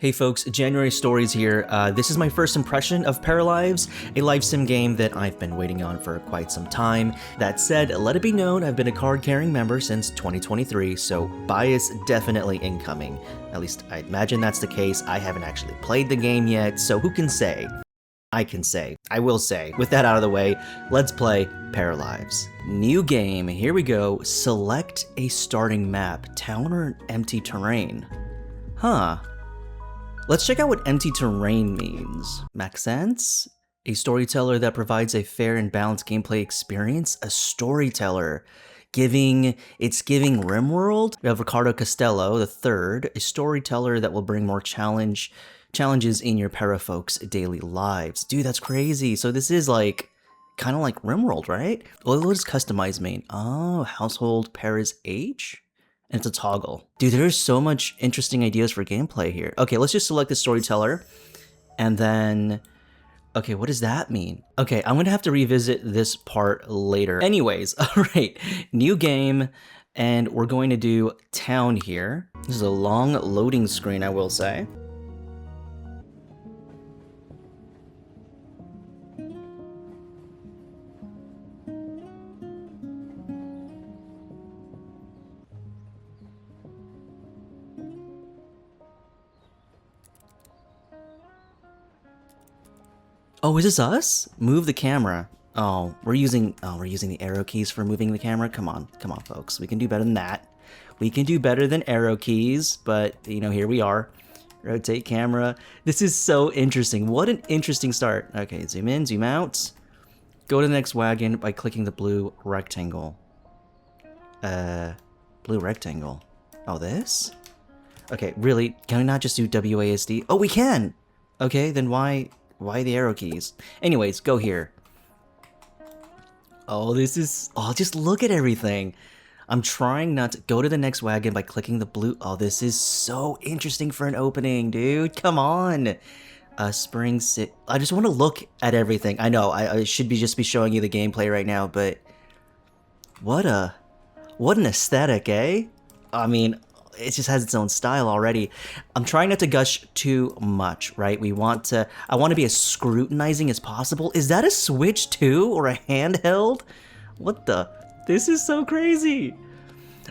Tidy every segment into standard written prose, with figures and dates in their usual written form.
Hey folks, January Stories here. This is my first impression of Paralives, a life sim game that I've been waiting on for quite some time. That said, let it be known I've been a card-carrying member since 2023, so bias definitely incoming. At least I imagine that's the case. I haven't actually played the game yet, so who can say? I can say. I will say. With that out of the way, let's play Paralives. New game, here we go. Select a starting map, town or empty terrain. Huh. Let's check out what empty terrain means. Make sense? A storyteller that provides a fair and balanced gameplay experience? A storyteller. It's giving RimWorld. We have Ricardo Costello, the third, a storyteller that will bring more challenges in your para folks' daily lives. Dude, that's crazy. So this is like, kind of like RimWorld, right? Well, what is customized main? Oh, household para's age? And it's a toggle. Dude, there's so much interesting ideas for gameplay here. Okay, let's just select the storyteller. And then, okay, what does that mean? Okay, I'm gonna have to revisit this part later. Anyways, all right, new game. And we're going to do town here. This is a long loading screen, I will say. Oh, is this us? Move the camera. Oh, we're using the arrow keys for moving the camera. Come on, folks. We can do better than that. We can do better than arrow keys, but you know, here we are. Rotate camera. This is so interesting. What an interesting start. Okay, zoom in, zoom out. Go to the next wagon by clicking the blue rectangle. Blue rectangle. Oh, this? Okay, really? Can we not just do WASD? Oh, we can! Okay, then why the arrow keys? Anyways, go here. Oh, this is... Oh, just look at everything. I'm trying not to... Go to the next wagon by clicking the blue... Oh, this is so interesting for an opening, dude. Come on. Spring sit... I just want to look at everything. I know, I should just be showing you the gameplay right now, but... What an aesthetic, eh? I mean... It just has its own style already. I'm trying not to gush too much, right? I want to be as scrutinizing as possible. Is that a Switch 2 or a handheld? What the? This is so crazy.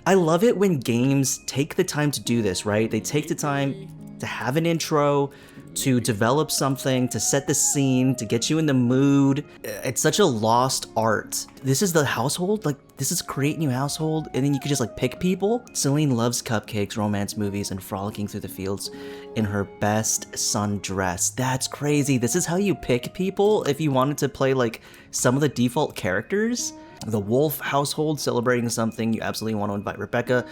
I love it when games take the time to do this, right? They take the time to have an intro, to develop something, to set the scene, to get you in the mood. It's such a lost art. This is the household? Like, this is create new household, and then you could just like pick people? Celine loves cupcakes, romance movies, and frolicking through the fields in her best sundress. That's crazy. This is how you pick people if you wanted to play like some of the default characters? The Wolf household celebrating something. You absolutely want to invite Rebecca,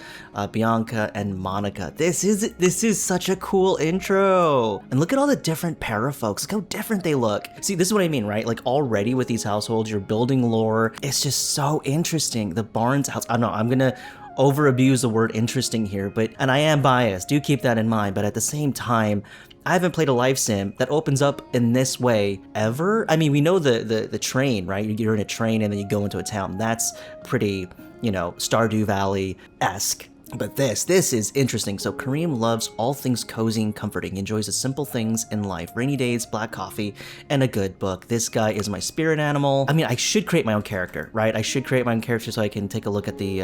Bianca, and Monica. This is such a cool intro. And look at all the different para folks. Look how different they look. See, this is what I mean, right? Like already with these households, you're building lore. It's just so interesting. The Barnes house. I don't know. I'm gonna over abuse the word interesting here, and I am biased. Do keep that in mind. But at the same time, I haven't played a life sim that opens up in this way ever. I mean, we know the train, right? You're in a train and then you go into a town. That's pretty, you know, Stardew Valley-esque. But this is interesting. So Kareem loves all things cozy and comforting, enjoys the simple things in life, rainy days, black coffee, and a good book. This guy is my spirit animal. I mean, I should create my own character, right? I should create my own character so I can take a look at the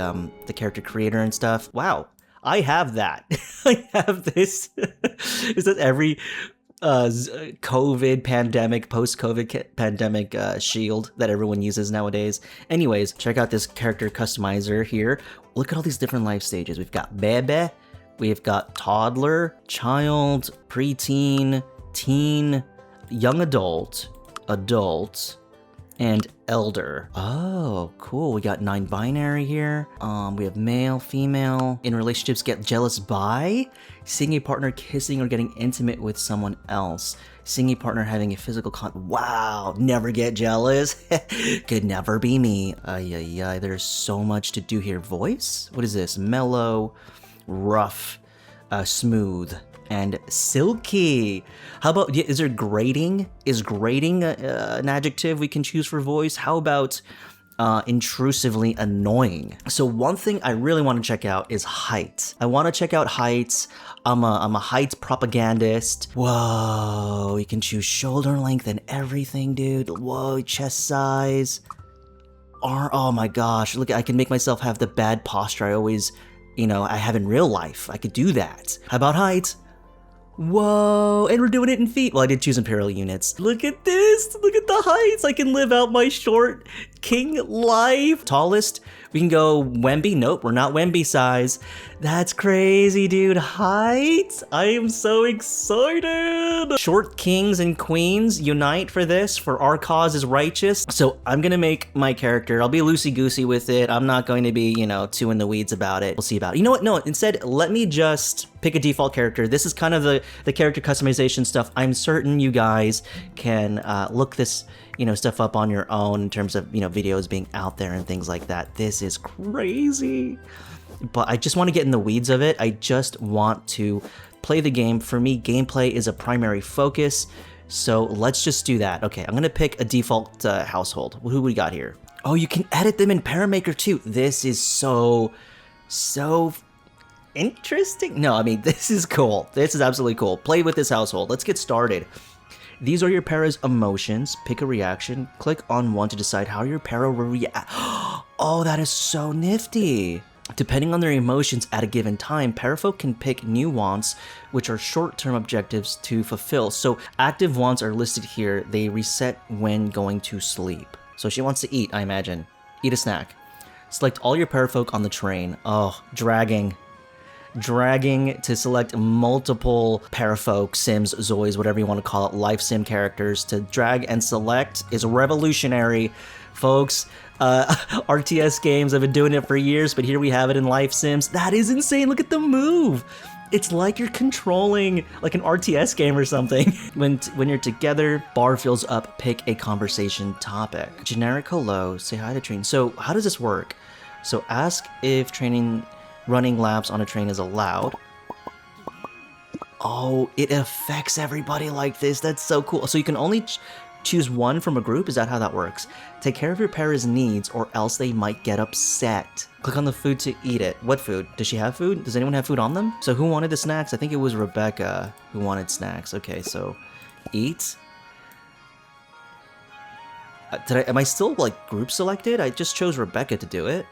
character creator and stuff. Wow. I have that. I have this. Is that every COVID pandemic, post-COVID pandemic shield that everyone uses nowadays? Anyways, check out this character customizer here. Look at all these different life stages. We've got bebe, we've got toddler, child, preteen, teen, young adult, and elder. Oh, cool. We got non-binary here. We have male, female. In relationships, get jealous by seeing a partner kissing or getting intimate with someone else. Seeing a partner having a physical wow, never get jealous. Could never be me. Ay, there's so much to do here. Voice? What is this? Mellow, rough, smooth, and silky. How about, is there grating? Is grating an adjective we can choose for voice? How about intrusively annoying. So one thing I really want to check out is height. I want to check out heights. I'm a height propagandist. Whoa, you can choose shoulder length and everything, dude. Whoa, chest size. Oh my gosh, look, I can make myself have the bad posture I always, I have in real life. I could do that. How about height? Whoa, and we're doing it in feet. Well, I did choose Imperial units. Look at this, look at the heights. I can live out my short king life. Tallest, we can go Wemby. Nope, we're not Wemby size. That's crazy, dude. Height, I am so excited. Short kings and queens unite for this, for our cause is righteous. So I'm gonna make my character, I'll be loosey-goosey with it. I'm not going to be, too in the weeds about it. We'll see about it. You know what, no, instead, let me just pick a default character. This is kind of the character customization stuff. I'm certain you guys can look this stuff up on your own in terms of videos being out there and things like that. This is crazy, but I just want to get in the weeds of it. I just want to play the game. For me, gameplay is a primary focus, so let's just do that. Okay, I'm gonna pick a default household. Who we got here? Oh, you can edit them in Paramaker too. This is so interesting. No, I mean, this is cool. This is absolutely cool. Play with this household. Let's get started. These are your para's emotions. Pick a reaction. Click on one to decide how your para will react. Oh, that is so nifty. Depending on their emotions at a given time, parafolk can pick new wants, which are short-term objectives to fulfill. So active wants are listed here. They reset when going to sleep. So she wants to eat, I imagine. Eat a snack. Select all your parafolk on the train. Oh, dragging to select multiple parafolk, sims, zoids, whatever you want to call it, life sim characters to drag and select is revolutionary, folks. RTS games, I've been doing it for years, but here we have it in life sims. That is insane. Look at the move. It's like you're controlling like an RTS game or something. When you're together, bar fills up, pick a conversation topic. Generic hello, say hi to train. So how does this work? So ask if running laps on a train is allowed. Oh, it affects everybody like this. That's so cool. So you can only choose one from a group? Is that how that works? Take care of your para's needs or else they might get upset. Click on the food to eat it. What food? Does she have food? Does anyone have food on them? So who wanted the snacks? I think it was Rebecca who wanted snacks. Okay, so eat. Am I still like group selected? I just chose Rebecca to do it.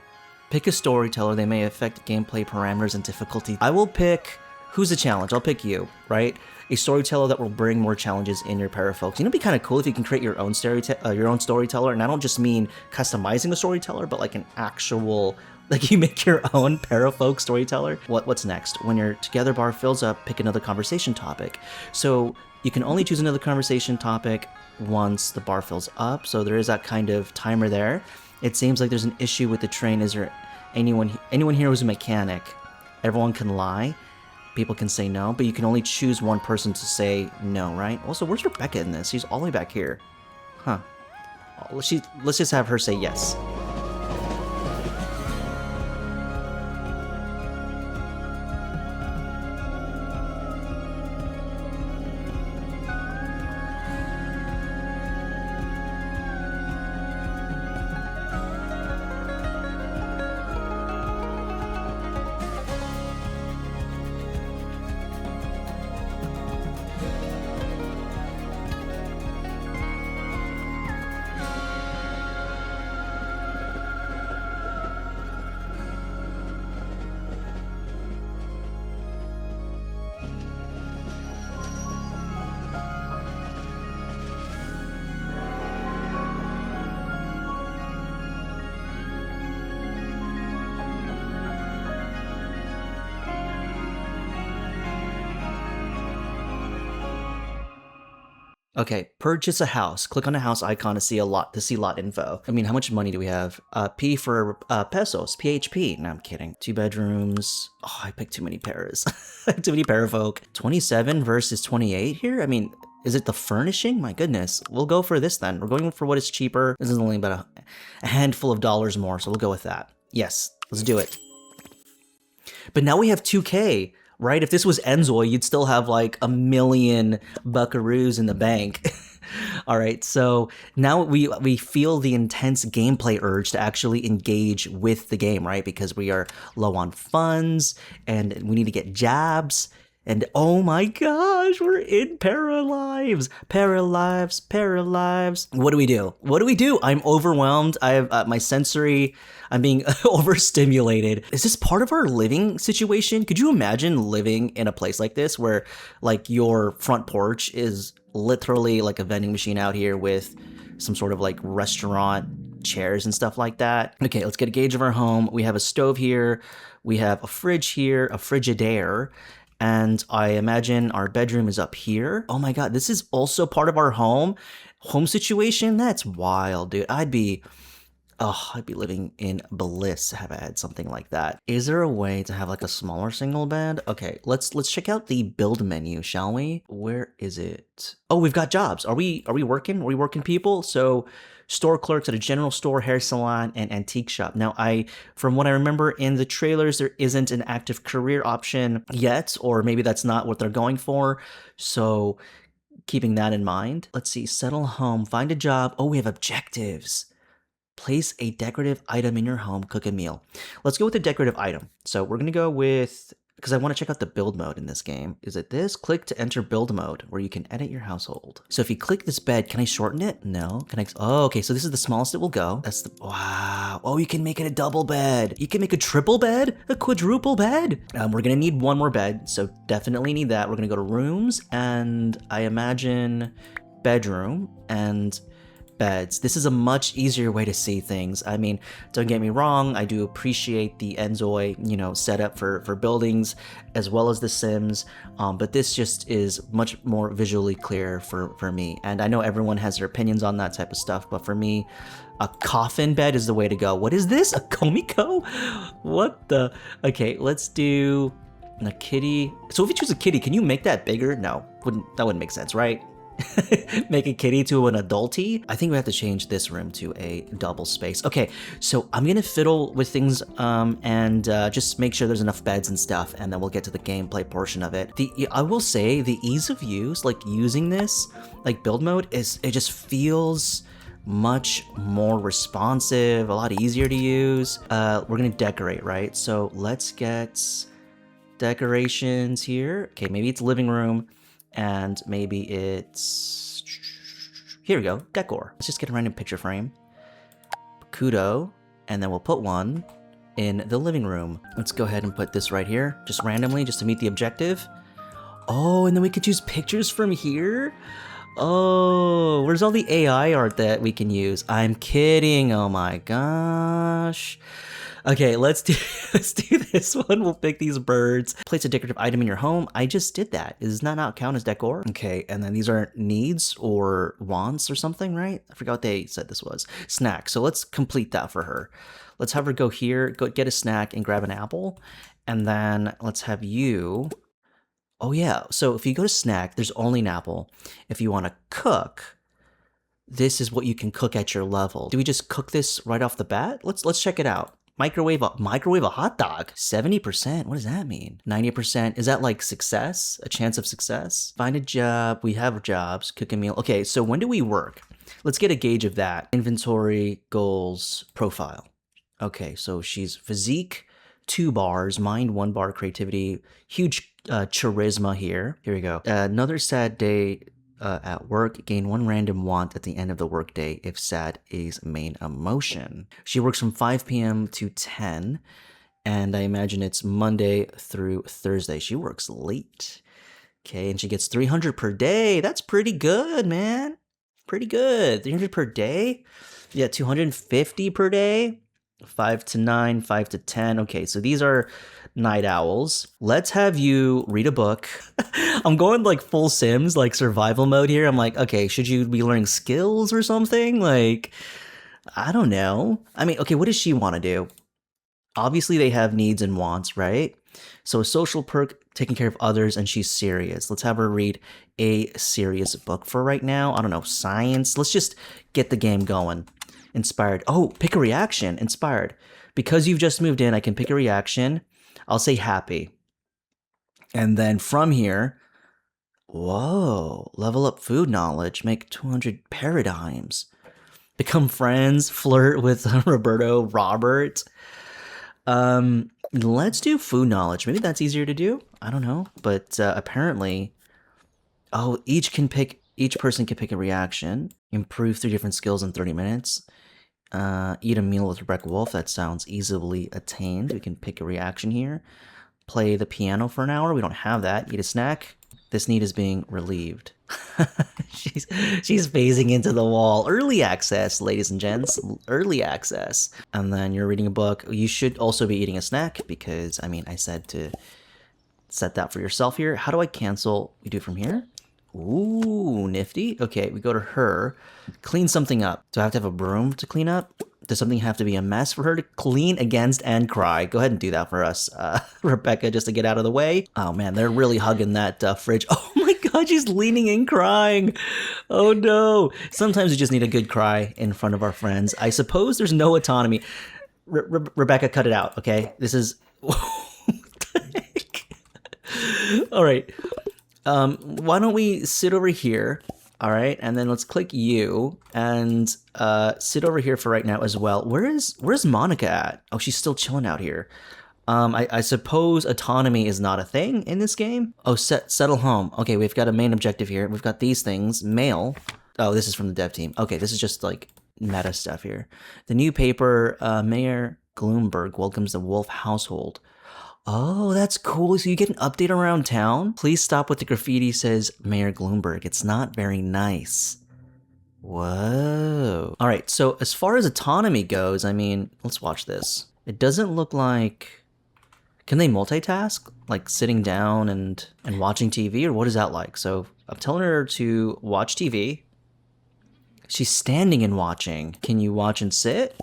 Pick a storyteller. They may affect gameplay parameters and difficulty. I will pick, who's the challenge? I'll pick you, right? A storyteller that will bring more challenges in your parafolks. It'd be kind of cool if you can create your own storyteller. And I don't just mean customizing the storyteller, but like an actual, like you make your own parafolk storyteller. What's next? When your together bar fills up, pick another conversation topic. So you can only choose another conversation topic once the bar fills up. So there is that kind of timer there. It seems like there's an issue with the train. Is there anyone here who's a mechanic? Everyone can lie. People can say no, but you can only choose one person to say no, right? Also, where's Rebecca in this? She's all the way back here. Huh. Let's just have her say yes. Okay, purchase a house. Click on a house icon to see lot info. I mean, how much money do we have? P for pesos, PHP. No, I'm kidding. 2 bedrooms. Oh, I picked too many paras. Too many parafolk. 27 versus 28 here? I mean, is it the furnishing? My goodness. We'll go for this then. We're going for what is cheaper. This is only about a handful of dollars more, so we'll go with that. Yes, let's do it. But now we have 2K. Right? If this was Enzoy, you'd still have like 1 million buckaroos in the bank. All right, so now we feel the intense gameplay urge to actually engage with the game, right? Because we are low on funds and we need to get jabs. And oh my gosh, we're in Paralives, Paralives, Paralives. What do we do? What do we do? I'm overwhelmed. I have my sensory. I'm being overstimulated. Is this part of our living situation? Could you imagine living in a place like this where like your front porch is literally like a vending machine out here with some sort of like restaurant chairs and stuff like that? Okay, let's get a gauge of our home. We have a stove here. We have a fridge here, a Frigidaire. And I imagine our bedroom is up here. Oh my god, this is also part of our home situation? That's wild, dude. I'd be living in bliss have I had something like that. Is there a way to have like a smaller single bed? Okay, let's check out the build menu, shall we? Where is it? Oh, we've got jobs. Are we working? Are we working people? So store clerks at a general store, hair salon, and antique shop. Now, from what I remember in the trailers, there isn't an active career option yet, or maybe that's not what they're going for. So keeping that in mind, let's see, settle home, find a job. Oh, we have objectives. Place a decorative item in your home, cook a meal. Let's go with a decorative item. So we're going to go with, because I want to check out the build mode in this game. Is it this? Click to enter build mode, where you can edit your household. So if you click this bed, can I shorten it? No. Can I? Oh, okay. So this is the smallest it will go. That's the, wow. Oh, you can make it a double bed. You can make a triple bed, a quadruple bed. We're going to need one more bed. So definitely need that. We're going to go to rooms, and I imagine bedroom and beds. This is a much easier way to see things. I mean, don't get me wrong, I do appreciate the Enzoi, setup for buildings as well as the Sims, but this just is much more visually clear for me. And I know everyone has their opinions on that type of stuff, but for me, a coffin bed is the way to go. What is this? A Komiko? What the? Okay, let's do a kitty. So if you choose a kitty, can you make that bigger? No, that wouldn't make sense, right? Make a kitty to an adulty. I think we have to change this room to a double space. Okay, so I'm gonna fiddle with things and just make sure there's enough beds and stuff, and then we'll get to the gameplay portion of it. I will say the ease of use, like using this like build mode, it just feels much more responsive, a lot easier to use. We're gonna decorate, right? So let's get decorations here. Okay, maybe it's living room. And maybe it's, here we go, decor. Let's just get a random picture frame. Kudo, and then we'll put one in the living room. Let's go ahead and put this right here, just randomly, just to meet the objective. Oh, and then we could choose pictures from here? Oh, where's all the AI art that we can use? I'm kidding, oh my gosh. Okay, let's do this one. We'll pick these birds. Place a decorative item in your home. I just did that. Does that not count as decor? Okay, and then these are needs or wants or something, right? I forgot what they said this was. Snack. So let's complete that for her. Let's have her go here, go get a snack and grab an apple. And then let's have you. Oh yeah, so if you go to snack, there's only an apple. If you want to cook, this is what you can cook at your level. Do we just cook this right off the bat? Let's check it out. Microwave a hot dog. 70%. What does that mean? 90%. Is that like success? A chance of success? Find a job. We have jobs. Cook a meal. Okay, so when do we work? Let's get a gauge of that. Inventory, goals, profile. Okay, so she's physique, 2 bars, mind 1 bar, creativity, huge charisma here. Here we go. Another sad day at work, gain 1 random want at the end of the workday if sad is main emotion. She works from 5 p.m. to 10, and I imagine it's Monday through Thursday. She works late. Okay, and she gets 300 per day. That's pretty good, man. Pretty good. 300 per day? Yeah, 250 per day. 5 to 9, 5 to 10. Okay, so these are night owls. Let's have you read a book. I'm going like full Sims, like survival mode here. I'm like, okay, should you be learning skills or something? Like, I don't know. I mean, okay, what does she want to do? Obviously, they have needs and wants, right? So a social perk, taking care of others, and she's serious. Let's have her read a serious book for right now. I don't know, science. Let's just get the game going. Inspired. Oh, pick a reaction. Inspired. Because you've just moved in, I can pick a reaction. I'll say happy. And then from here, Whoa. Level up food knowledge. Make 200 paradigms. Become friends. Flirt with Roberto Robert. Let's do food knowledge. Maybe that's easier to do. I don't know. But apparently, oh, each person can pick a reaction. Improve 3 different skills in 30 minutes. Eat a meal with Rebecca Wolf. That sounds easily attained. We can pick a reaction here. Play the piano for an hour. We don't have that. Eat a snack. This need is being relieved. she's phasing into the wall. Early access, ladies and gents. Early access. And then you're reading a book. You should also be eating a snack because, I mean, I said to set that for yourself here. How do I cancel? We do it from here. Ooh, nifty. Okay, we go to her. Clean something up. Do I have to have a broom to clean up? Does something have to be a mess for her to clean against and cry? Go ahead and do that for us, Rebecca, just to get out of the way. Oh man, they're really hugging that fridge. Oh my god, she's leaning and crying. Oh no. Sometimes we just need a good cry in front of our friends. I suppose there's no autonomy. Rebecca, cut it out, okay? This is... All right. Why don't we sit over here, all right? And then let's click you and sit over here for right now as well. Where's Monica at? Oh, she's still chilling out here. I suppose autonomy is not a thing in this game. Oh, settle home. Okay, we've got a main objective here. We've got these things. Mail. Oh, this is from the dev team. Okay, this is just like meta stuff here. The new paper, Mayor Gloomberg welcomes the Wolf household. Oh, that's cool. So you get an update around town? Please stop with the graffiti says Mayor Gloomberg. It's not very nice. Whoa. All right, so as far as autonomy goes, I mean, let's watch this. It doesn't look like... Can they multitask? Like sitting down and watching TV? Or what is that like? So I'm telling her to watch TV. She's standing and watching. Can you watch and sit?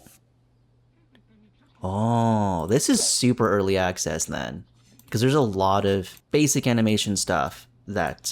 Oh, this is super early access then. Because there's a lot of basic animation stuff that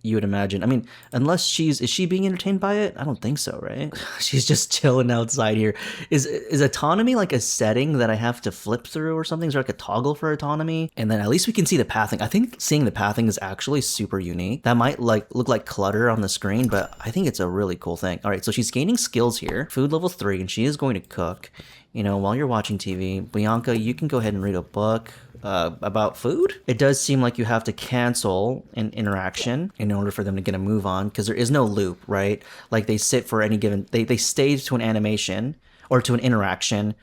you would imagine. I mean, unless is she being entertained by it? I don't think so, right? She's just chilling outside here. Is autonomy like a setting that I have to flip through or something? Is there like a toggle for autonomy? And then at least we can see the pathing. I think seeing the pathing is actually super unique. That might like look like clutter on the screen, but I think it's a really cool thing. All right, so she's gaining skills here. Food level 3, and she is going to cook. You know, while you're watching TV, Bianca, you can go ahead and read a book about food. It does seem like you have to cancel an interaction in order for them to get a move on, because there is no loop, right? Like they sit for any given, they stay to an animation or to an interaction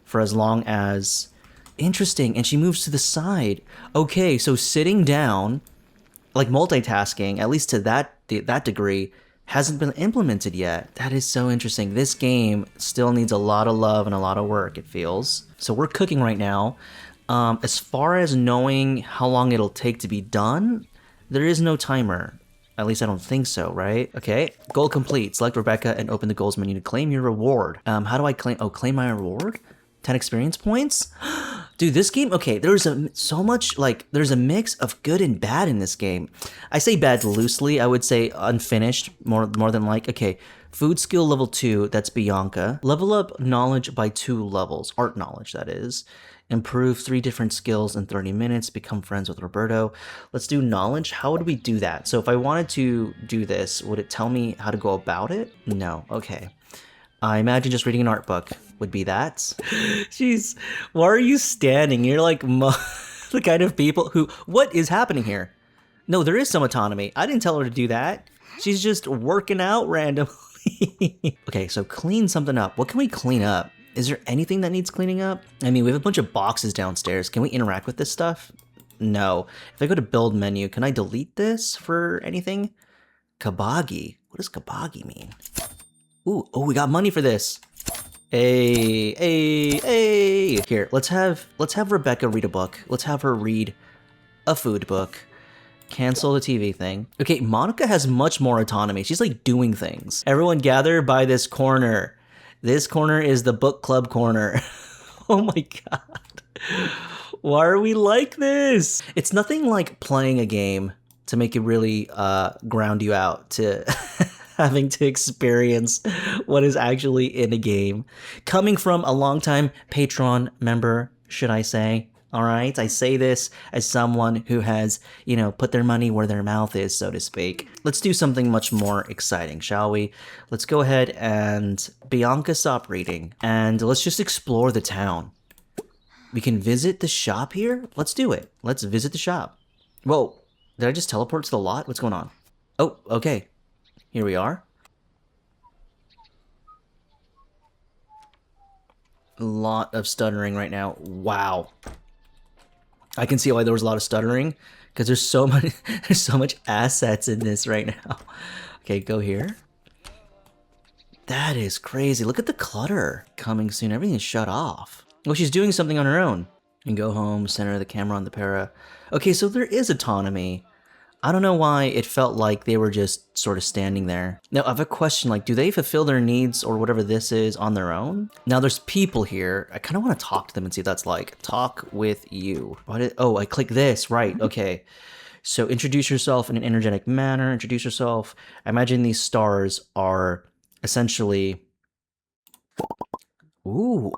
for as long as, interesting, and she moves to the side. Okay, so sitting down, like multitasking, at least to that degree, hasn't been implemented yet. That is so interesting. This game still needs a lot of love and a lot of work, it feels. So we're cooking right now. As far as knowing how long it'll take to be done, there is no timer. At least I don't think so, right? Okay, goal complete. Select Rebecca and open the goals menu to claim your reward. How do I claim? Oh, claim my reward? 10 experience points? Dude, this game, okay, there's there's a mix of good and bad in this game. I say bad loosely, I would say unfinished, more than like, okay, food skill level 2, that's Bianca. Level up knowledge by 2 levels, art knowledge that is. Improve 3 different skills in 30 minutes, become friends with Roberto. Let's do knowledge. How would we do that? So if I wanted to do this, would it tell me how to go about it? No, okay. I imagine just reading an art book would be that. Jeez, why are you standing? You're like the kind of people who, what is happening here? No, there is some autonomy. I didn't tell her to do that. She's just working out randomly. Okay, so clean something up. What can we clean up? Is there anything that needs cleaning up? I mean, we have a bunch of boxes downstairs. Can we interact with this stuff? No. If I go to build menu, can I delete this for anything? Kabagi. What does kabagi mean? Ooh, oh, we got money for this. Hey. Here, let's have Rebecca read a book. Let's have her read a food book. Cancel the TV thing. Okay, Monica has much more autonomy. She's like doing things. Everyone gather by this corner. This corner is the book club corner. Oh my god. Why are we like this? It's nothing like playing a game to make it really ground you out to having to experience what is actually in a game. Coming from a longtime Patreon member, should I say, All right, I say this as someone who has, put their money where their mouth is, so to speak. Let's do something much more exciting, shall we? Let's go ahead and Bianca, stop reading, and let's just explore the town. We can visit the shop here? Let's do it. Let's visit the shop. Whoa, did I just teleport to the lot? What's going on? Oh, okay. Here we are. A lot of stuttering right now. Wow. I can see why there was a lot of stuttering, because there's so much assets in this right now. Okay, go here. That is crazy. Look at the clutter coming soon. Everything is shut off. Oh, she's doing something on her own. And go home, center the camera on the para. Okay, so there is autonomy. I don't know why it felt like they were just sort of standing there. Now, I have a question, like, do they fulfill their needs or whatever this is on their own? Now, there's people here. I kind of want to talk to them and see what that's like. Talk with you. Oh, I click this, right, okay. So introduce yourself in an energetic manner. Introduce yourself. I imagine these stars are essentially... Ooh.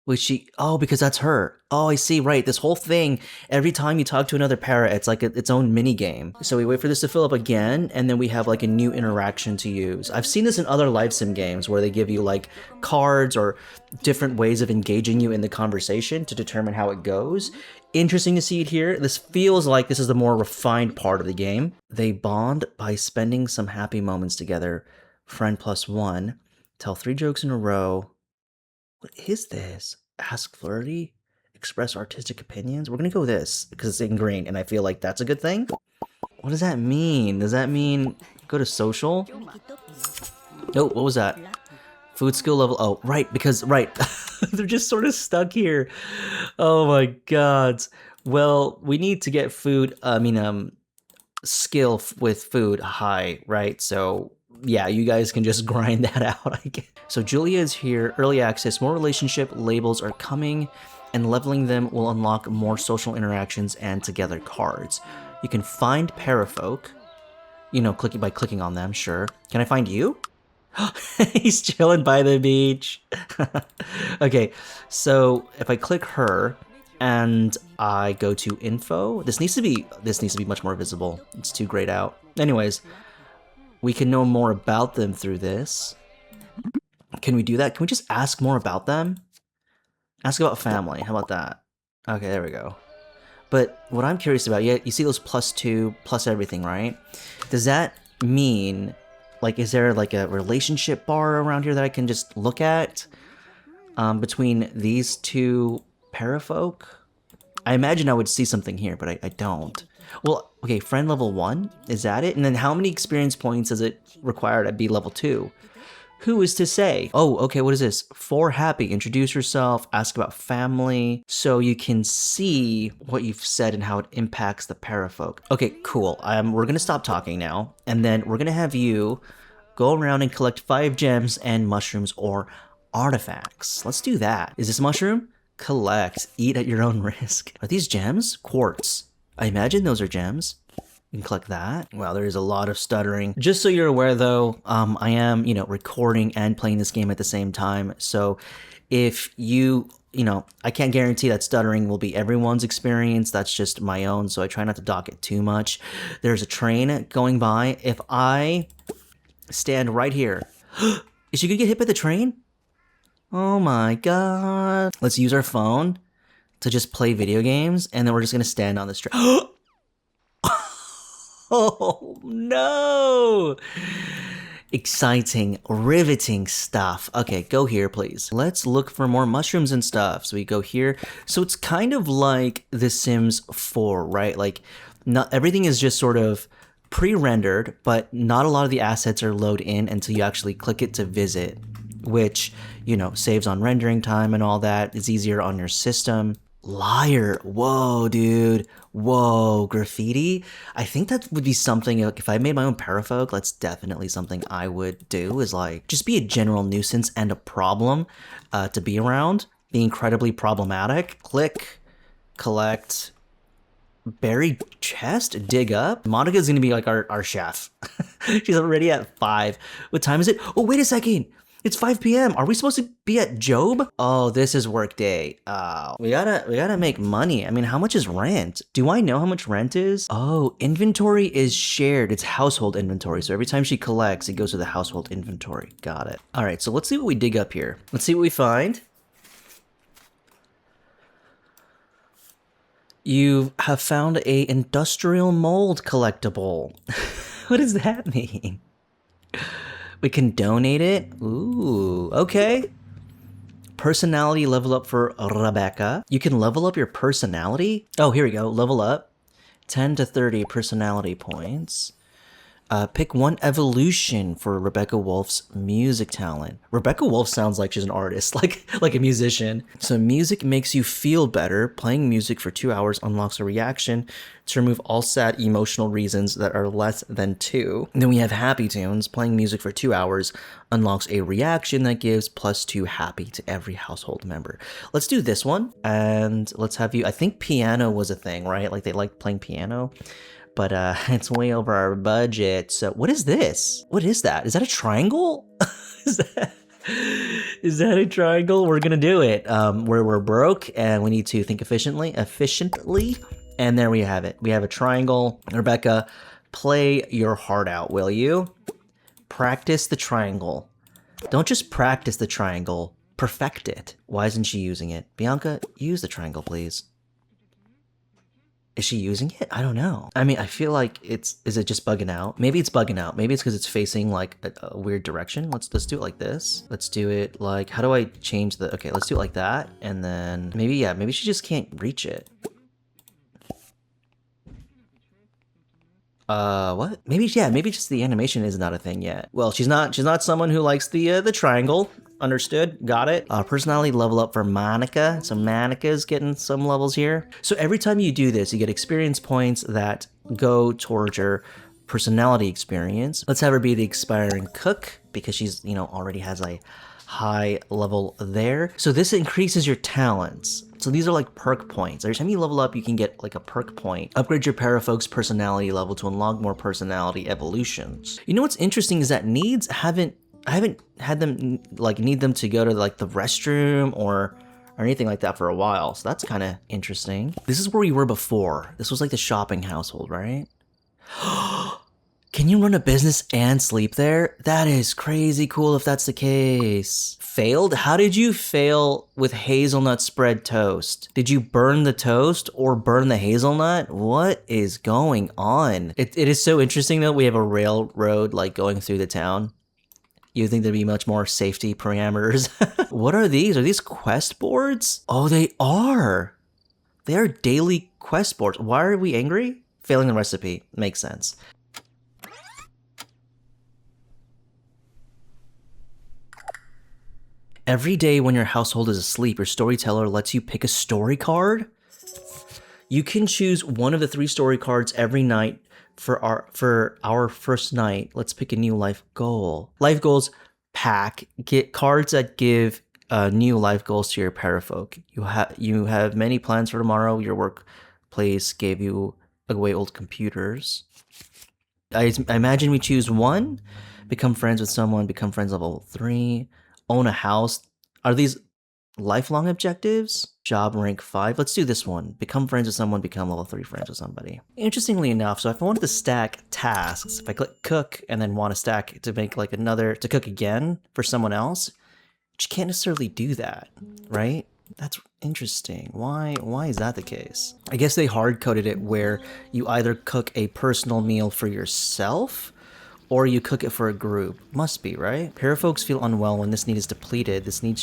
Was she? Oh, because that's her. Oh, I see. Right. This whole thing, every time you talk to another para, it's like its own mini game. So we wait for this to fill up again, and then we have like a new interaction to use. I've seen this in other live sim games where they give you like cards or different ways of engaging you in the conversation to determine how it goes. Interesting to see it here. This feels like this is the more refined part of the game. They bond by spending some happy moments together. Friend plus one. Tell 3 jokes in a row. What is this? Ask flirty? Express artistic opinions? We're gonna go with this, because it's in green, and I feel like that's a good thing. What does that mean? Does that mean go to social? Oh, what was that? Food skill level, oh, right, because, right, they're just sort of stuck here. Oh my god. Well, we need to get food, skill with food high, right? So yeah, you guys can just grind that out, I guess. So Julia is here, early access, more relationship labels are coming, and leveling them will unlock more social interactions and together cards. You can find parafolk, by clicking on them, sure. Can I find you? He's chilling by the beach. Okay, so if I click her and I go to info, this needs to be much more visible. It's too grayed out. Anyways, we can know more about them through this. Can we do that? Can we just ask more about them? Ask about family. How about that? Okay, there we go. But what I'm curious about, yeah, you see those +2, plus everything, right? Does that mean, like, is there like a relationship bar around here that I can just look at between these two parafolk? I imagine I would see something here, but I don't. Well, okay, friend level 1, is that it? And then how many experience points does it require to be level 2? Who is to say? Oh, okay, what is this? For happy, introduce yourself, ask about family, so you can see what you've said and how it impacts the parafolk. Okay, cool. We're gonna stop talking now, and then we're gonna have you go around and collect 5 gems and mushrooms or artifacts. Let's do that. Is this a mushroom? Collect. Eat at your own risk. Are these gems? Quartz. I imagine those are gems. You can click that. Wow, there is a lot of stuttering. Just so you're aware though, I am, recording and playing this game at the same time. So if I can't guarantee that stuttering will be everyone's experience. That's just my own. So I try not to dock it too much. There's a train going by. If I stand right here, is she gonna get hit by the train? Oh my god. Let's use our phone to just play video games, and then we're just gonna stand on this train. Oh no! Exciting, riveting stuff. Okay, go here, please. Let's look for more mushrooms and stuff. So we go here. So it's kind of like The Sims 4, right? Like, not everything is just sort of pre-rendered, but not a lot of the assets are loaded in until you actually click it to visit, which, saves on rendering time and all that. It's easier on your system. Liar. Whoa, dude. Whoa, graffiti. I think that would be something, like, if I made my own parafolk, that's definitely something I would do, is like just be a general nuisance and a problem to be around. Be incredibly problematic. Click, collect, buried chest, dig up. Monica's gonna be like our chef. She's already at 5. What time is it? Oh, wait a second. It's 5 p.m. Are we supposed to be at Job? Oh, this is work day. Oh, we gotta make money. I mean, how much is rent? Do I know how much rent is? Oh, inventory is shared. It's household inventory. So every time she collects, it goes to the household inventory. Got it. All right, so let's see what we dig up here. Let's see what we find. You have found a industrial mold collectible. What does that mean? We can donate it? Ooh, okay. Personality level up for Rebecca. You can level up your personality? Oh, here we go. Level up. 10 to 30 personality points. Pick one evolution for Rebecca Wolf's music talent. Rebecca Wolf sounds like she's an artist, like a musician. So music makes you feel better. Playing music for 2 hours unlocks a reaction to remove all sad emotional reasons that are less than 2. And then we have happy tunes. Playing music for 2 hours unlocks a reaction that gives +2 happy to every household member. Let's do this one, and let's have you, I think piano was a thing, right? Like they liked playing piano. But it's way over our budget. So what is this? What is that? Is that a triangle? is that a triangle? We're gonna do it. We're broke and we need to think efficiently. And there we have it. We have a triangle. Rebecca, play your heart out, will you? Practice the triangle. Don't just practice the triangle, perfect it. Why isn't she using it? Bianca, use the triangle, please. Is she using it? I don't know. I mean, I feel like is it just bugging out? Maybe it's bugging out. Maybe it's because it's facing like a weird direction. Let's do it like this. Let's do it like, how do I change the, okay, let's do it like that. And then maybe, yeah, maybe she just can't reach it. What? Maybe, yeah, maybe just the animation is not a thing yet. Well, she's not someone who likes the triangle. Understood. Got it. Personality level up for Monica. So Monica's getting some levels here. So every time you do this, you get experience points that go towards your personality experience. Let's have her be the expiring cook because she's, you know, already has a high level there. So this increases your talents. So these are like perk points. Every time you level up, you can get like a perk point. Upgrade your Parafolk's personality level to unlock more personality evolutions. You know what's interesting is that needs I haven't had them like need them to go to like the restroom or anything like that for a while. So that's kind of interesting. This is where we were before. This was like the shopping household, right? Can you run a business and sleep there? That is crazy cool if that's the case. Failed? How did you fail with hazelnut spread toast? Did you burn the toast or burn the hazelnut? What is going on? It is so interesting that we have a railroad like going through the town. You think there'd be much more safety parameters. What are these? Are these quest boards? Oh, they are. They are daily quest boards. Why are we angry? Failing the recipe. Makes sense. Every day when your household is asleep, your storyteller lets you pick a story card. You can choose one of the 3 story cards every night. For our first night, let's pick a new life goal. Life goals pack. Get cards that give new life goals to your parafolk. You have many plans for tomorrow. Your workplace gave you away old computers. I imagine we choose 1. Become friends with someone. Become friends level 3. Own a house. Are these lifelong objectives? Job rank 5. Let's do this one. Become friends with someone, become level 3 friends with somebody. Interestingly enough, so if I wanted to stack tasks, if I click cook and then want to stack to make like another, to cook again for someone else, you can't necessarily do that, right? That's interesting. Why is that the case? I guess they hard-coded it where you either cook a personal meal for yourself or you cook it for a group. Must be, right? Parafolks feel unwell when this need is depleted. This need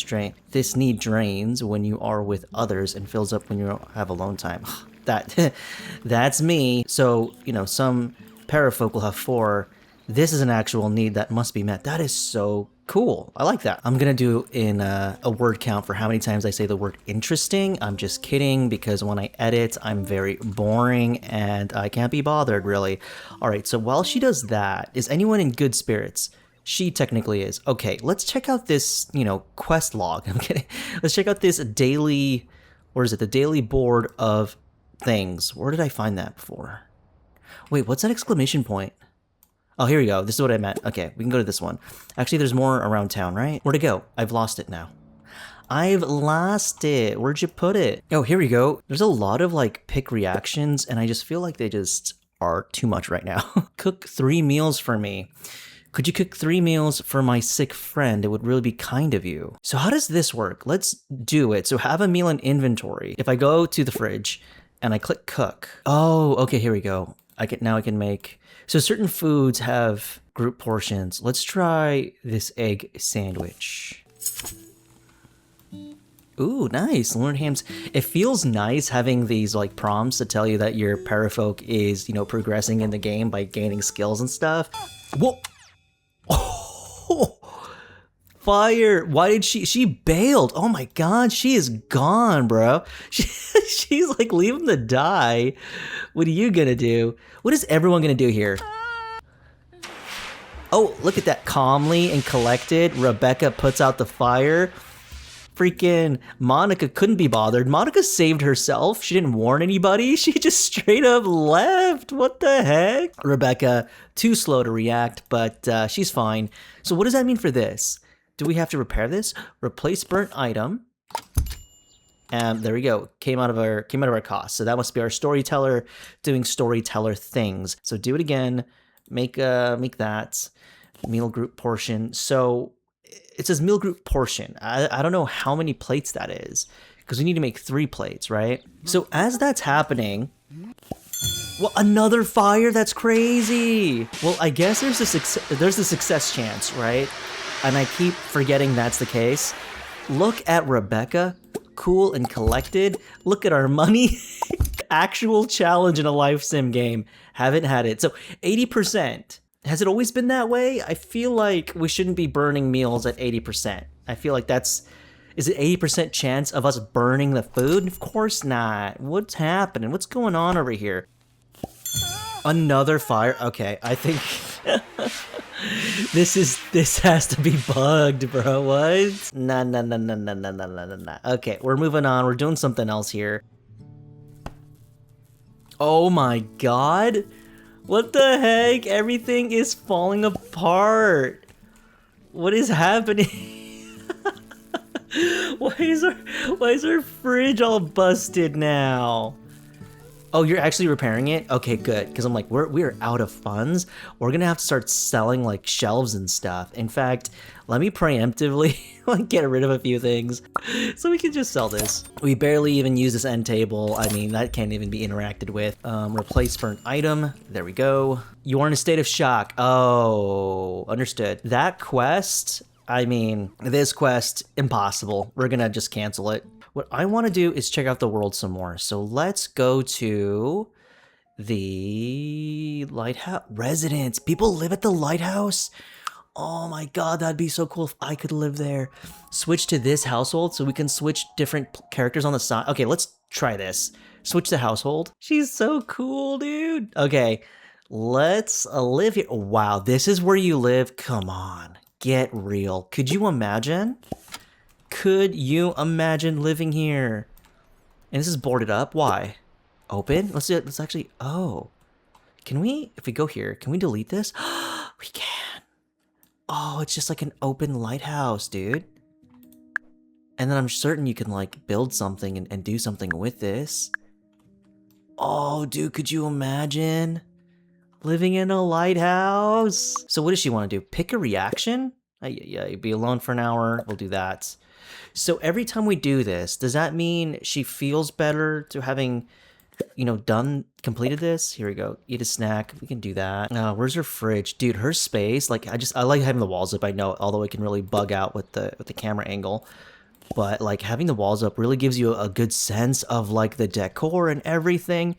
drains when you are with others and fills up when you have alone time. That's me. So, you know, some parafolk will have 4. This is an actual need that must be met. That is so cool. I like that. I'm gonna do in a word count for how many times I say the word interesting. I'm just kidding because when I edit, I'm very boring and I can't be bothered really. All right, so while she does that, is anyone in good spirits? She technically is. Okay, let's check out this, you know, quest log. I'm kidding. Let's check out this daily, or is it the daily board of things? Where did I find that before? Wait, what's that exclamation point? Oh, here we go. This is what I meant. Okay, we can go to this one. Actually, there's more around town, right? Where'd it go? I've lost it now. I've lost it. Where'd you put it? Oh, here we go. There's a lot of like pick reactions, and I just feel like they just are too much right now. Cook 3 meals for me. Could you cook 3 meals for my sick friend? It would really be kind of you. So how does this work? Let's do it. So have a meal in inventory. If I go to the fridge and I click cook. Oh, okay, here we go. Now I can make. So certain foods have group portions. Let's try this egg sandwich. Ooh, nice. Learn hams. It feels nice having these like prompts to tell you that your parafolk is, progressing in the game by gaining skills and stuff. Whoa. Oh, fire. Why did she bailed? Oh my god, she is gone, bro. She's like, leave him to die. What are you gonna do? What is everyone gonna do here? Oh, look at that. Calmly and collected, Rebecca puts out the fire. Freaking Monica couldn't be bothered. Monica saved herself. She didn't warn anybody. She just straight up left. What the heck? Rebecca, too slow to react, but she's fine. So what does that mean for this? Do we have to repair this? Replace burnt item. And there we go. Came out of our cost. So that must be our storyteller doing storyteller things. So do it again. Make that meal group portion. So it says meal group portion. I don't know how many plates that is because we need to make 3 plates, right? So as that's happening, well, another fire. That's crazy. Well, I guess there's a success chance, right? And I keep forgetting that's the case. Look at Rebecca, cool and collected. Look at our money. Actual challenge in a life sim game. Haven't had it. So 80%. Has it always been that way? I feel like we shouldn't be burning meals at 80%. I feel like is it 80% chance of us burning the food? Of course not. What's happening? What's going on over here? Another fire. Okay, I think this has to be bugged, bro. What? Nah. Okay, we're moving on. We're doing something else here. Oh my god. What the heck? Everything is falling apart. What is happening? Why is our fridge all busted now? Oh, you're actually repairing it? Okay, good. Because I'm like, we're out of funds. We're gonna have to start selling like shelves and stuff. In fact, let me preemptively like get rid of a few things so we can just sell this. We barely even use this end table. I mean, that can't even be interacted with. Replace burnt item. There we go. You are in a state of shock. Oh, understood. That quest, I mean, this quest, impossible. We're gonna just cancel it. What I want to do is check out the world some more. So let's go to the lighthouse residence. People live at the lighthouse. Oh my god, that'd be so cool if I could live there. Switch to this household so we can switch different characters on the side. Okay, let's try this. Switch to household. She's so cool, dude. Okay, let's live here. Wow, this is where you live? Come on, get real. Could you imagine? Could you imagine living here? And this is boarded up. Why? Open? Let's do it. Let's actually. Oh. Can we, if we go here, can we delete this? We can. Oh, it's just like an open lighthouse, dude. And then I'm certain you can like build something and do something with this. Oh, dude, could you imagine living in a lighthouse? So what does she want to do? Pick a reaction? Yeah, be alone for an hour. We'll do that. So every time we do this, does that mean she feels better to having, completed this? Here we go. Eat a snack. We can do that. Where's her fridge? Dude, her space. Like, I like having the walls up. I know, although it can really bug out with the camera angle. But like having the walls up really gives you a good sense of like the decor and everything.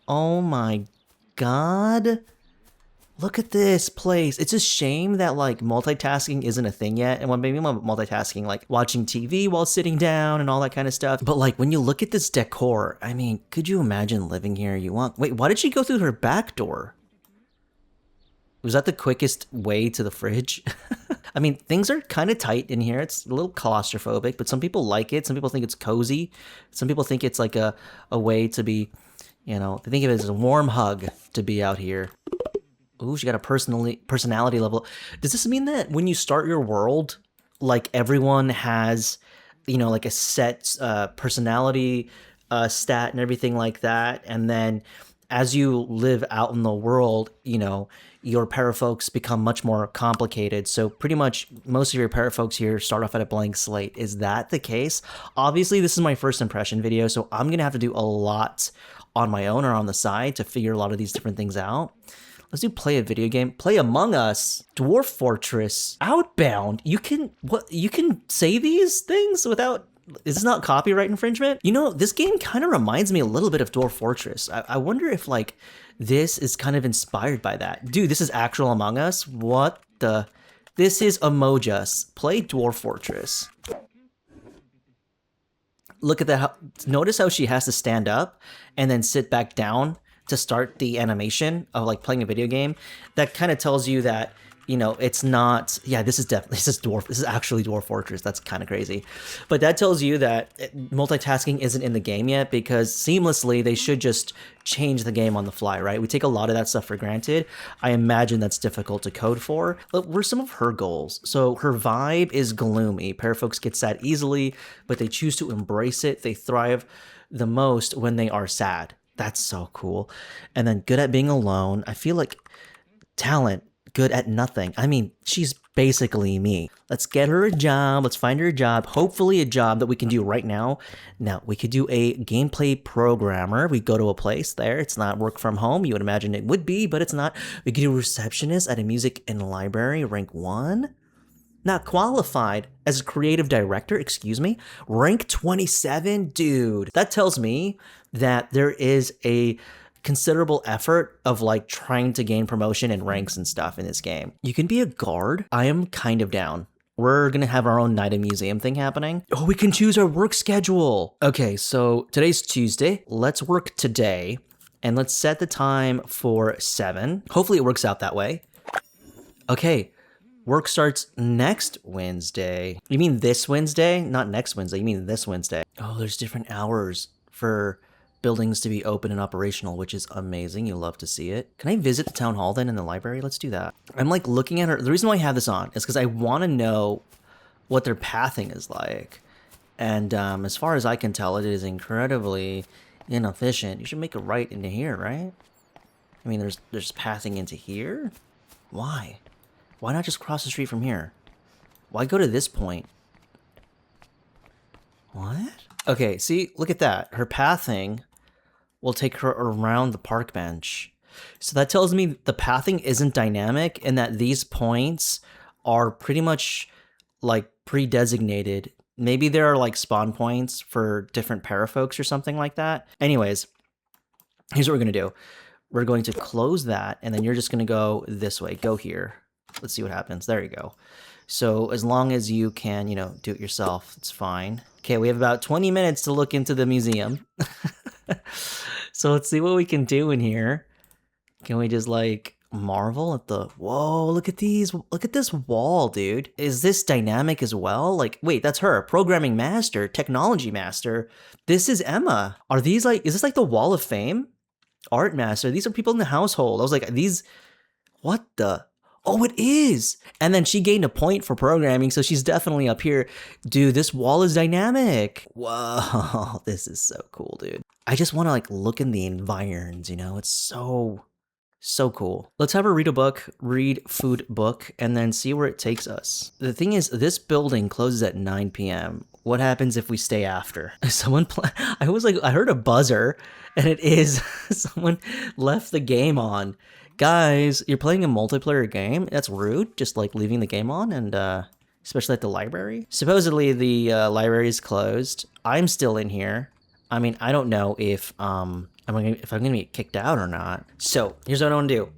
Oh my god. Look at this place. It's a shame that like multitasking isn't a thing yet. And when maybe I'm multitasking, like watching TV while sitting down and all that kind of stuff. But like when you look at this decor, I mean, could you imagine living here? Wait, why did she go through her back door? Was that the quickest way to the fridge? I mean, things are kind of tight in here. It's a little claustrophobic, but some people like it. Some people think it's cozy. Some people think it's like a way to be, they think of it as a warm hug to be out here. Ooh, she got a personality level. Does this mean that when you start your world, like everyone has, like a set personality stat and everything like that, and then as you live out in the world, your parafolks become much more complicated. So pretty much most of your parafolks here start off at a blank slate. Is that the case? Obviously, this is my first impression video, so I'm gonna have to do a lot on my own or on the side to figure a lot of these different things out. Let's do play a video game. Play Among Us, Dwarf Fortress, Outbound. You can say these things without. Is this not copyright infringement? This game kind of reminds me a little bit of Dwarf Fortress. I wonder if like this is kind of inspired by that. Dude, this is actual Among Us. What the? This is Amojus. Play Dwarf Fortress. Look at that. Notice how she has to stand up and then sit back down to start the animation of like playing a video game. That kind of tells you that, it's not, yeah, this is actually Dwarf Fortress. That's kind of crazy. But that tells you that multitasking isn't in the game yet, because seamlessly they should just change the game on the fly, right? We take a lot of that stuff for granted. I imagine that's difficult to code for. But what are some of her goals? So her vibe is gloomy. Parafolks get sad easily, but they choose to embrace it. They thrive the most when they are sad. That's so cool. And then good at being alone. I feel like talent, good at nothing. I mean, she's basically me. Let's get her a job. Let's find her a job. Hopefully a job that we can do right now. Now, we could do a gameplay programmer. We go to a place there. It's not work from home. You would imagine it would be, but it's not. We could do receptionist at a music and library, rank 1. Not qualified as a creative director, excuse me. Rank 27? Dude, that tells me that there is a considerable effort of like trying to gain promotion and ranks and stuff in this game. You can be a guard. I am kind of down. We're gonna have our own night in museum thing happening. Oh, we can choose our work schedule. Okay, so today's Tuesday. Let's work today and let's set the time for 7. Hopefully it works out that way. Okay. Work starts next Wednesday. You mean this Wednesday? Not next Wednesday. You mean this Wednesday. Oh, there's different hours for buildings to be open and operational, which is amazing. You love to see it. Can I visit the town hall then in the library? Let's do that. I'm like looking at her. The reason why I have this on is because I want to know what their pathing is like. And as far as I can tell, it is incredibly inefficient. You should make a right into here, right? I mean, there's pathing into here? Why? Why not just cross the street from here? Why go to this point? What? Okay, see, look at that. Her pathing will take her around the park bench. So that tells me the pathing isn't dynamic and that these points are pretty much like pre-designated. Maybe there are like spawn points for different parafolks or something like that. Anyways, here's what we're gonna do. We're going to close that and then you're just gonna go this way. Go here. Let's see what happens. There you go. So as long as you can, do it yourself, it's fine. Okay, we have about 20 minutes to look into the museum. So let's see what we can do in here. Can we just like marvel at the, whoa, look at these. Look at this wall, dude. Is this dynamic as well? Like, wait, that's her. Programming master, technology master. This is Emma. Are these like, is this like the wall of fame? Art master. These are people in the household. I was like, what the? Oh, it is. And then she gained a point for programming, so she's definitely up here. Dude, this wall is dynamic. Whoa, this is so cool, dude. I just want to like look in the environs, It's so cool. Let's have her read a book, read food book, and then see where it takes us. The thing is, this building closes at 9 p.m. What happens if we stay after? I heard a buzzer, and it is someone left the game on. Guys, you're playing a multiplayer game? That's rude, just like leaving the game on, and especially at the library. Supposedly the library is closed. I'm still in here. I mean, I don't know if I'm gonna get kicked out or not. So here's what I want to do.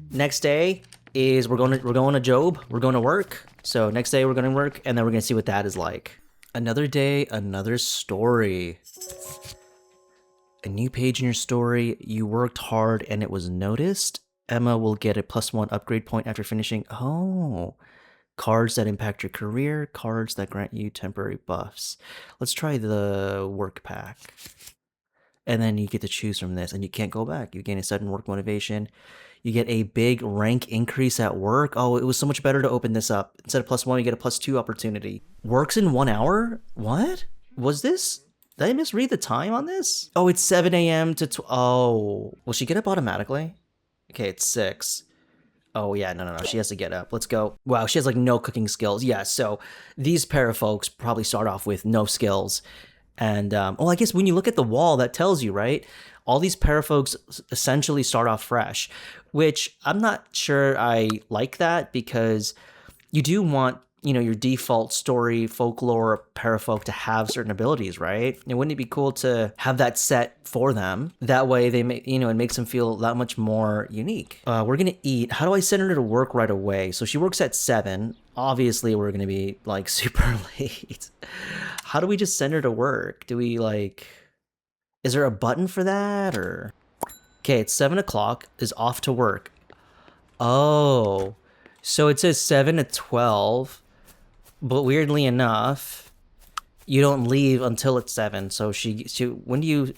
Next day is we're going to Job. We're going to work. So next day we're going to work, and then we're gonna see what that is like. Another day, another story. A new page in your story. You worked hard and it was noticed. Emma will get a +1 upgrade point after finishing. Oh, cards that impact your career, cards that grant you temporary buffs. Let's try the work pack. And then you get to choose from this, and you can't go back. You gain a sudden work motivation. You get a big rank increase at work. Oh, it was so much better to open this up. Instead of +1, you get a +2 opportunity. Works in 1 hour? What? Was this? Did I misread the time on this? Oh, it's 7 a.m. to oh. Will she get up automatically? Okay, it's 6. Oh yeah, no. She has to get up. Let's go. Wow, she has like no cooking skills. Yeah, so these pair of folks probably start off with no skills. And I guess when you look at the wall, that tells you, right? All these pair of folks essentially start off fresh, which I'm not sure I like that because you do want, your default story, folklore, parafolk to have certain abilities, right? And wouldn't it be cool to have that set for them? That way they make, it makes them feel that much more unique. We're gonna eat. How do I send her to work right away? So she works at 7. Obviously we're gonna be like super late. How do we just send her to work? Do we is there a button for that or? Okay, it's 7 o'clock, is off to work. Oh, so it says 7 to 12. But weirdly enough, you don't leave until it's 7. So she when do you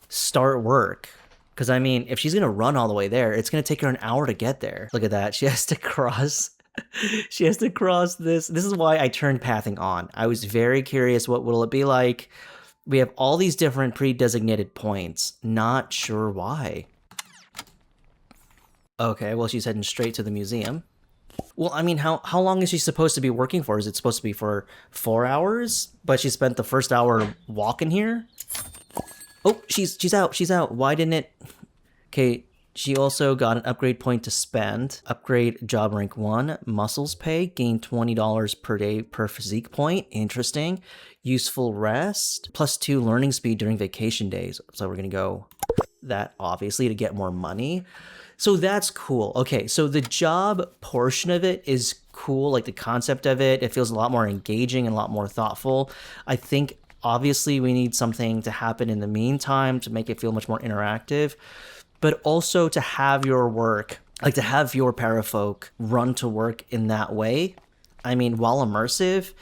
start work? Because I mean, if she's gonna run all the way there, it's gonna take her an hour to get there. Look at that. She has to cross. She has to cross this. This is why I turned pathing on. I was very curious. What will it be like? We have all these different pre-designated points. Not sure why. Okay, well, she's heading straight to the museum. Well, I mean, how long is she supposed to be working for? Is it supposed to be for 4 hours? But she spent the first hour walking here? Oh, she's out. She's out. Why didn't it? Okay, she also got an upgrade point to spend. Upgrade job rank 1. Muscles pay. Gain $20 per day per physique point. Interesting. Useful rest. +2 learning speed during vacation days. So we're going to go that, obviously, to get more money. So that's cool. Okay, so the job portion of it is cool, like the concept of it. It feels a lot more engaging and a lot more thoughtful. I think, obviously, we need something to happen in the meantime to make it feel much more interactive, but also to have your work, like to have your parafolk run to work in that way. I mean, while immersive,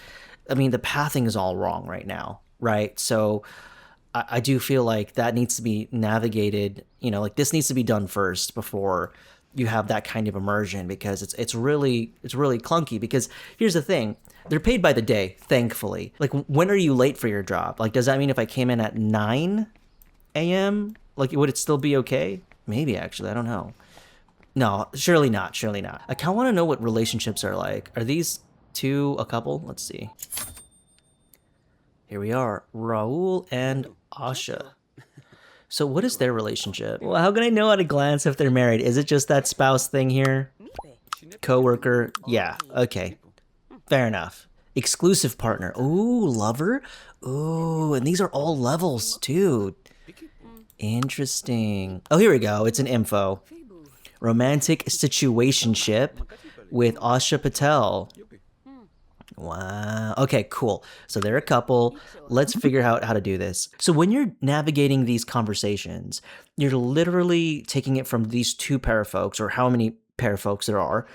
I mean, the pathing is all wrong right now, right? So I do feel like that needs to be navigated, like this needs to be done first before you have that kind of immersion, because it's really clunky. Because here's the thing, they're paid by the day, thankfully. Like, when are you late for your job? Like, does that mean if I came in at 9 a.m., like, would it still be okay? Maybe, actually, I don't know. No, surely not. I kind of want to know what relationships are like. Are these two a couple? Let's see. Here we are, Raul and Asha. So what is their relationship? Well, how can I know at a glance if they're married? Is it just that spouse thing here? Coworker? Yeah, okay. Fair enough. Exclusive partner. Ooh, lover? Ooh, and these are all levels too. Interesting. Oh, here we go. It's an info. Romantic situationship with Asha Patel. Wow. Okay, cool. So they're a couple. Let's figure out how to do this. So when you're navigating these conversations, you're literally taking it from these two parafolks, or how many parafolks there are,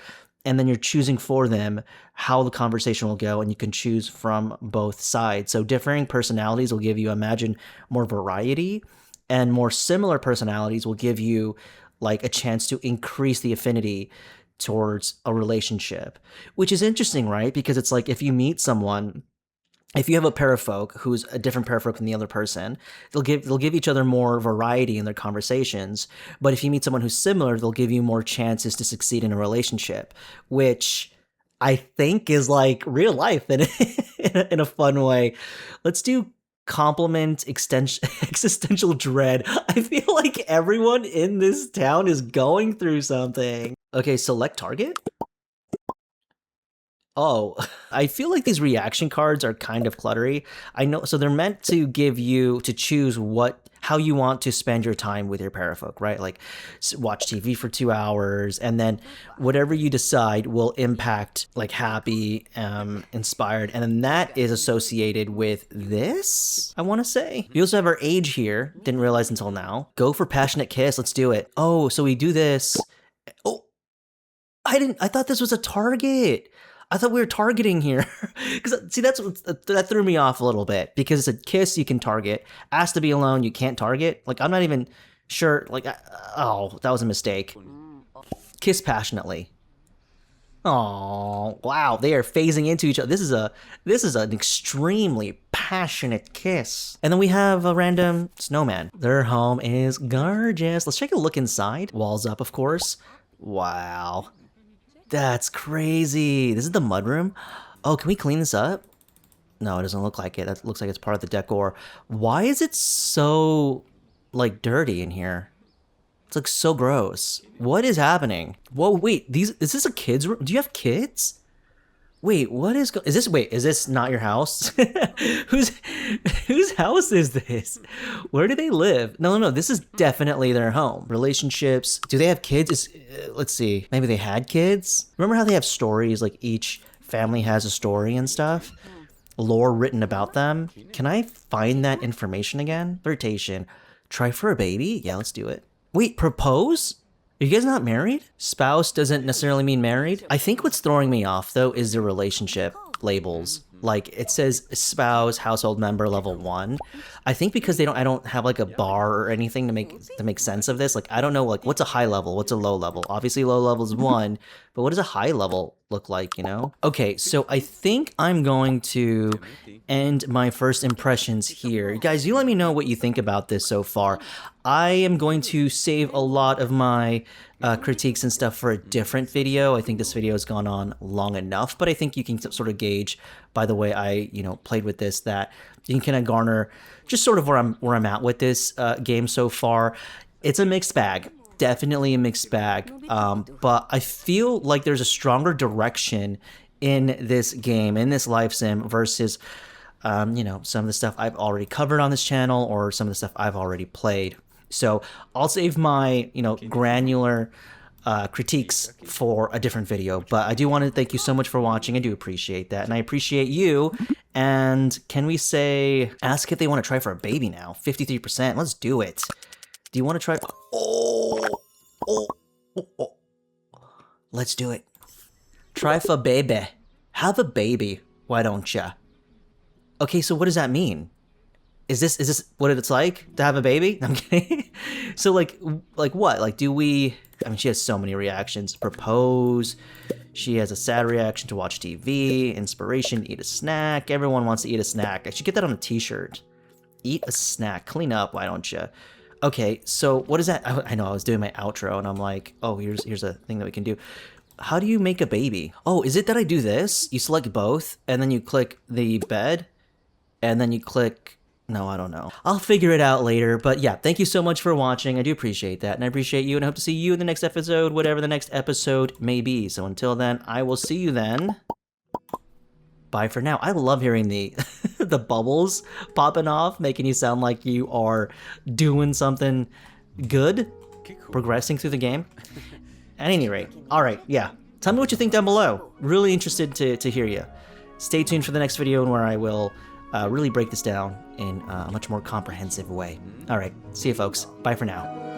and then you're choosing for them how the conversation will go, and you can choose from both sides. So differing personalities will give you, imagine, more variety, and more similar personalities will give you like a chance to increase the affinity towards a relationship, which is interesting, right? Because it's like, if you meet someone, if you have a parafolk who's a different parafolk than the other person, they'll give each other more variety in their conversations. But if you meet someone who's similar, they'll give you more chances to succeed in a relationship, which I think is like real life in in a fun way. Let's do compliment existential dread. I feel like everyone in this town is going through something. Okay, select target. Oh, I feel like these reaction cards are kind of cluttery. I know, so they're meant to give you to choose how you want to spend your time with your parafolk, right? Like watch TV for 2 hours, and then whatever you decide will impact like happy, inspired, and then that is associated with this, I want to say. We also have our age here. Didn't realize until now. Go for passionate kiss. Let's do it. Oh, so we do this. Oh, I thought this was a target. I thought we were targeting here. Because, see, that threw me off a little bit. Because it's a kiss you can target. Asked to be alone, you can't target. Like, I'm not even sure. Like, oh, that was a mistake. Kiss passionately. Oh, wow, they are phasing into each other. This is an extremely passionate kiss. And then we have a random snowman. Their home is gorgeous. Let's take a look inside. Walls up, of course. Wow. That's crazy. This is the mudroom. Oh, can we clean this up? No, it doesn't look like it. That looks like it's part of the decor. Why is it so, like, dirty in here? It's like so gross. What is happening? Whoa, wait, is this a kid's room? Do you have kids? Wait, what is is this not your house? whose house is this? Where do they live? No, this is definitely their home. Relationships. Do they have kids? Let's see. Maybe they had kids? Remember how they have stories, like each family has a story and stuff? Lore written about them. Can I find that information again? Flirtation. Try for a baby? Yeah, let's do it. Wait, propose? Are you guys not married? Spouse doesn't necessarily mean married. I think what's throwing me off though is the relationship labels. Like it says spouse, household member, level 1. I think because I don't have like a bar or anything to make sense of this. Like I don't know like what's a high level, what's a low level. Obviously low level is 1, but what does a high level look like, you know? Okay, so I think I'm going to end my first impressions here. Guys, you let me know what you think about this so far. I am going to save a lot of my critiques and stuff for a different video. I think this video has gone on long enough, but I think you can sort of gauge by the way I, played with this that you can kind of garner just sort of where I'm at with this game so far. It's a mixed bag. Definitely a mixed bag, but I feel like there's a stronger direction in this game, in this life sim versus some of the stuff I've already covered on this channel or some of the stuff I've already played. So I'll save my, granular critiques for a different video, but I do want to thank you so much for watching. I do appreciate that, and I appreciate you. And can we say, ask if they want to try for a baby now? 53%. Let's do it. Do you want to try? Oh. Let's do it. Try for baby. Have a baby. Why don't ya? Okay, so what does that mean? Is this what it's like to have a baby? I'm kidding. So like what? Like do we? I mean, she has so many reactions. Propose. She has a sad reaction to watch TV. Inspiration. Eat a snack. Everyone wants to eat a snack. I should get that on a T-shirt. Eat a snack. Clean up. Why don't you? Okay, so what is that? I know I was doing my outro and I'm like, oh, here's a thing that we can do. How do you make a baby? Oh, is it that I do this? You select both and then you click the bed and then you click, no, I don't know. I'll figure it out later, but yeah, thank you so much for watching. I do appreciate that and I appreciate you and I hope to see you in the next episode, whatever the next episode may be. So until then, I will see you then. Bye for now. I love hearing the the bubbles popping off, making you sound like you are doing something good, progressing through the game. At any rate, all right, yeah. Tell me what you think down below. Really interested to hear you. Stay tuned for the next video where I will really break this down in a much more comprehensive way. All right, see you folks. Bye for now.